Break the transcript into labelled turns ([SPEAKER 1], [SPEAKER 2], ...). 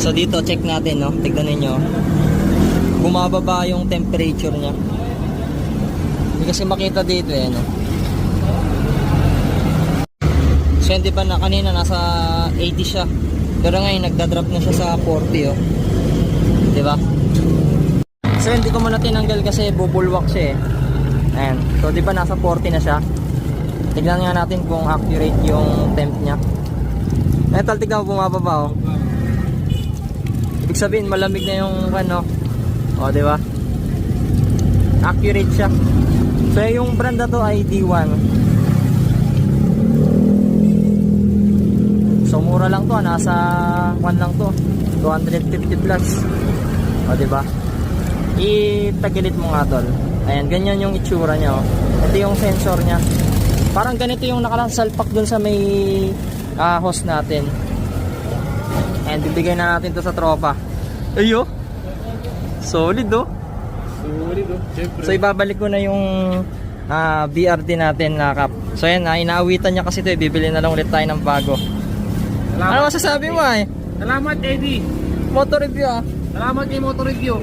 [SPEAKER 1] So dito check natin, no. Tignan niyo. Bumababa yung temperature niya. Hindi kasi makita dito eh, no. So hindi ba na kanina nasa 80 siya. Pero ngayon nagda-drop na siya sa 40, oh. 'Di ba? So hindi ko muna tinanggal kasi bubulwak siya eh. Ayan. So di ba nasa 40 na siya? Tignan nga natin kung accurate yung temp niya. Metal, tignan mo bumababa, oh. Ibig sabihin malamig na yung ano. O, di ba? Accurate siya. So yung brand na to ay D1. So mura lang to, nasa 1 lang to. 250 plus. O, di ba? Itagilit mo nga tol. Ayan, ganyan yung itsura niya, oh. Ito yung sensor niya. Parang ganito yung nakasalpak dun sa may hose natin. And bibigay na natin to sa tropa. Ayo. Solid, oh.
[SPEAKER 2] Solid, oh. Siyempre.
[SPEAKER 1] So ibabalik ko na yung BRD natin na cap. So ayan, inaawitan niya kasi ito, bibili na lang ulit tayo ng bago.
[SPEAKER 2] Salamat,
[SPEAKER 1] Ano masasabi mo ay?
[SPEAKER 2] Salamat, Eddie.
[SPEAKER 1] Motor review, ah.
[SPEAKER 2] Salamat kay Motor Review.